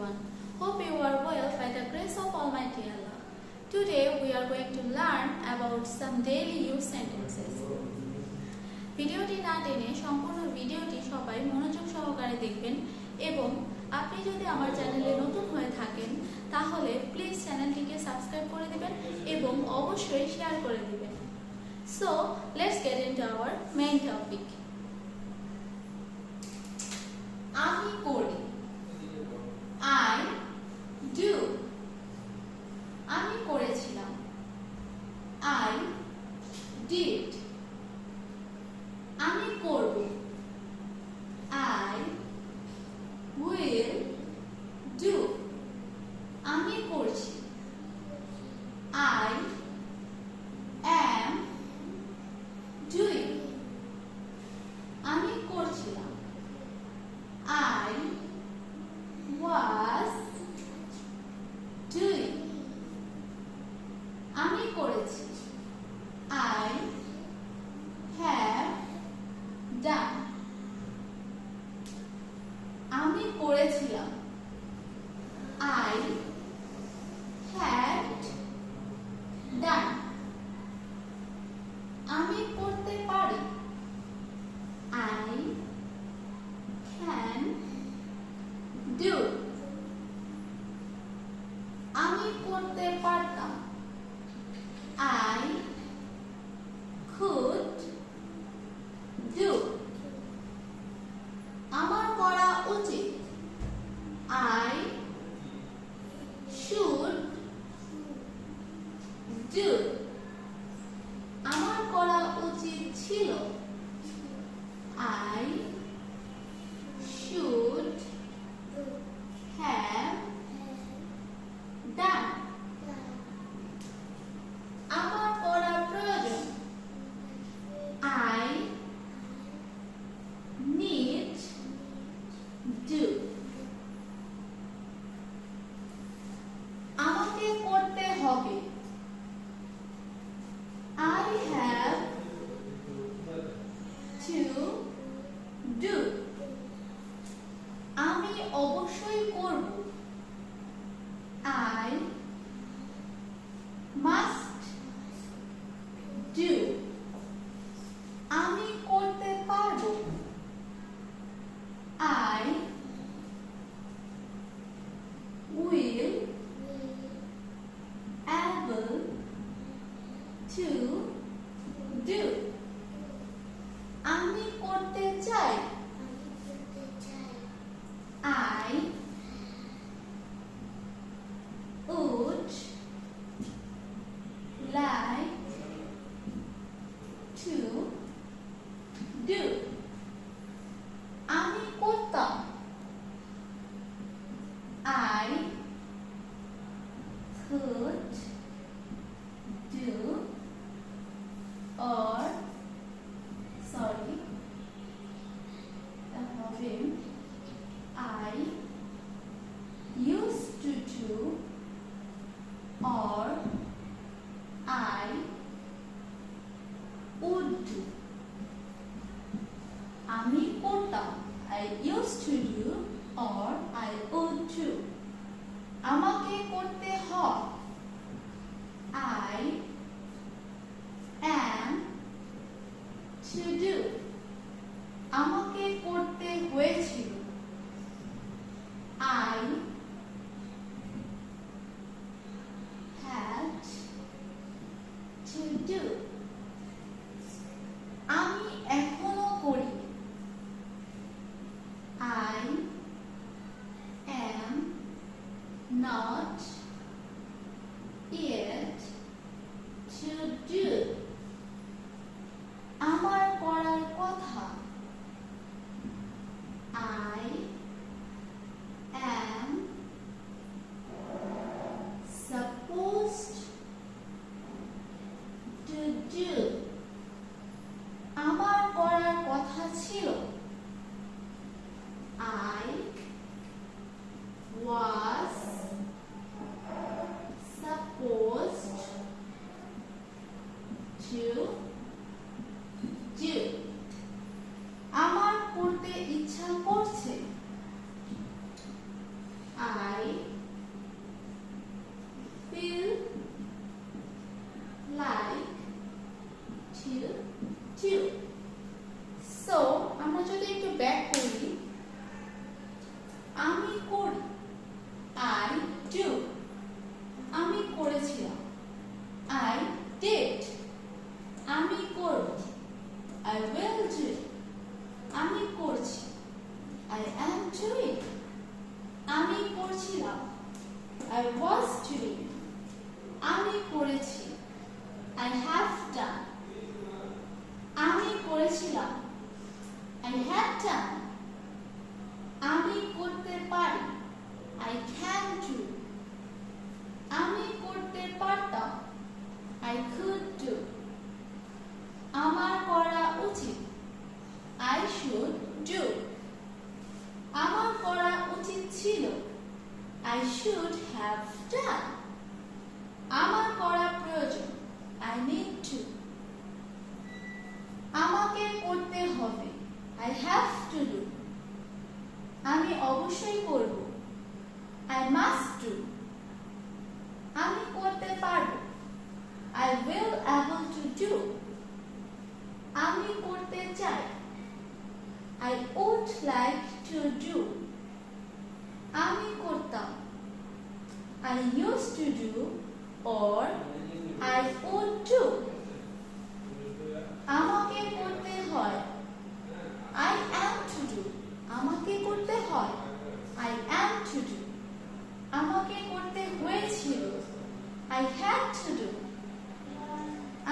everyone. Hope you are well by the grace of Almighty Allah. Today we are going to learn about some daily use sentences. ভিডিওটি না টেনে সম্পূর্ণ ভিডিওটি সবাই মনোযোগ সহকারে দেখবেন এবং আপনি যদি আমার চ্যানেলে নতুন হয়ে থাকেন তাহলে প্লিজ চ্যানেলটিকে সাবস্ক্রাইব করে দিবেন এবং অবশ্যই শেয়ার করে দিবেন। So, let's get into our main topic. আমি করি, I do. আমি করেছিলাম, I did. আমি করব, I will do. আমি করছি, I am doing. আমি করছিলাম, I was doing. আমি করেছি, I have done. আমি করেছিলাম, I had done. আমি করতে পারি, I can do. আমি করতে পারতাম, I could do. আমার করা উচিত, I should do. আমার করা উচিত ছিল, I should have done. আমার করা প্রয়োজন, I need to. আমাকে করতে হবে, I have to do. আমি অবশ্যই করব, I must do. আমি করতে পারবো, I will able to do. আমি করতে চাই, I would like to do. আমি করতাম, I could do or sorry the problem I used to do or I would do. আমি করতাম, I used to do or I would do. আমাকে করতে হয়, I am to do. আমাকে করতে হয়েছিল, I had to do. আমি এখনো করি, I am not doing. আমি করছিলাম। I was doing. আমি করেছি। I have done. আমি করেছিলাম। I had done. আমি করতে পারি। I can do. আমি করতে পারতাম। I could do. আমার করা উচিত। I should do. আমার করা উচিত ছিল। I should have done. আমার করা প্রয়োজন। I need to. আমাকে করতে হবে। I have to do. আমি অবশ্যই করব। I must do. আমি করতে পারব। I will able to do. আমি করতে চাই। I would like to do. আমি করতাম। I used to do or I would do. আমাকে করতে হয়। I am to do. আমাকে করতে হয়। I am to do. আমাকে করতে হয়েছিল। I had to do.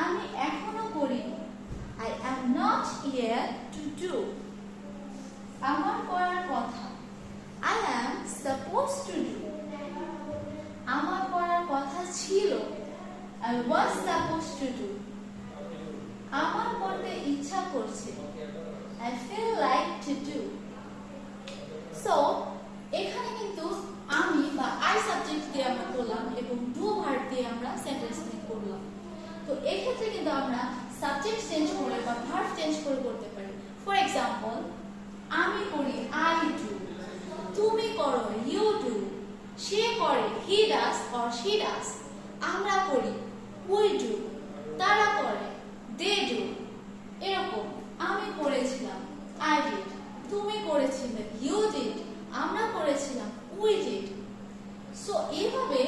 আমি এখনো করিনি। I am not yet to do. আমার করার কথা। I am supposed to do. আমার করার কথা ছিল। I was supposed to do. আমার করতে ইচ্ছা করছে। I feel like to do. So এখানে কিন্তু আমি বা I সাবজেক্ট দিয়ে আমরা করলাম এবং do ভার্ব দিয়ে আমরা সেন্টেন্স মেক করলাম। তো এই ক্ষেত্রে কিন্তু আমরা সাবজেক্ট চেঞ্জ করে বা ভার্ব চেঞ্জ করে করতে পারি। ফর এক্সাম্পল, আমি করি I do, তুমি করো you do, সে করে he does or she does, আমরা করি we do, তারা করে they do। এরকম আমি করেছিলাম I did, তুমি করেছিলে you did, আমরা করেছিলাম we did। সো এইভাবে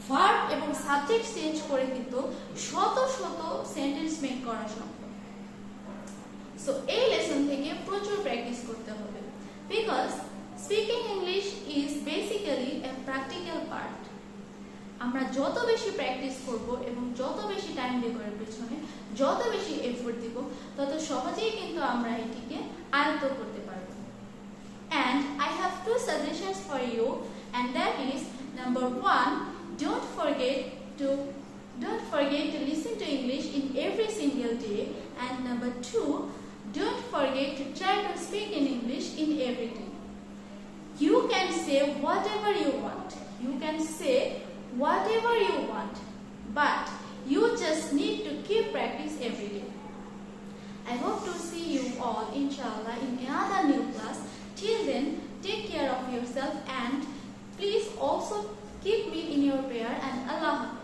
ভার্ব এবং সাবজেক্ট চেঞ্জ করে কিন্তু শত শত সেন্টেন্স মেক করা সম্ভব। সো এই লেসন থেকে প্রচুর প্র্যাকটিস করতে হবে, because speaking English is basically a practical part. আমরা যত বেশি প্র্যাকটিস করব এবং যত বেশি টাইম দেব এর পেছনে, যত বেশি এফোর্ট দিব, তত সহজেই কিন্তু আমরা এটিকে আয়ত্ত করতে পারব। And I have two suggestions for you, and that is number 1, don't forget to listen to English in every single day, and number 2, don't forget to try to speak in English in every day. You can say whatever you want. You can say whatever you want, but you just need to keep practice every day. I hope to see you all inshallah in another new class. Till then, take care of yourself and please also keep me in your prayer, and Allah Hafiz.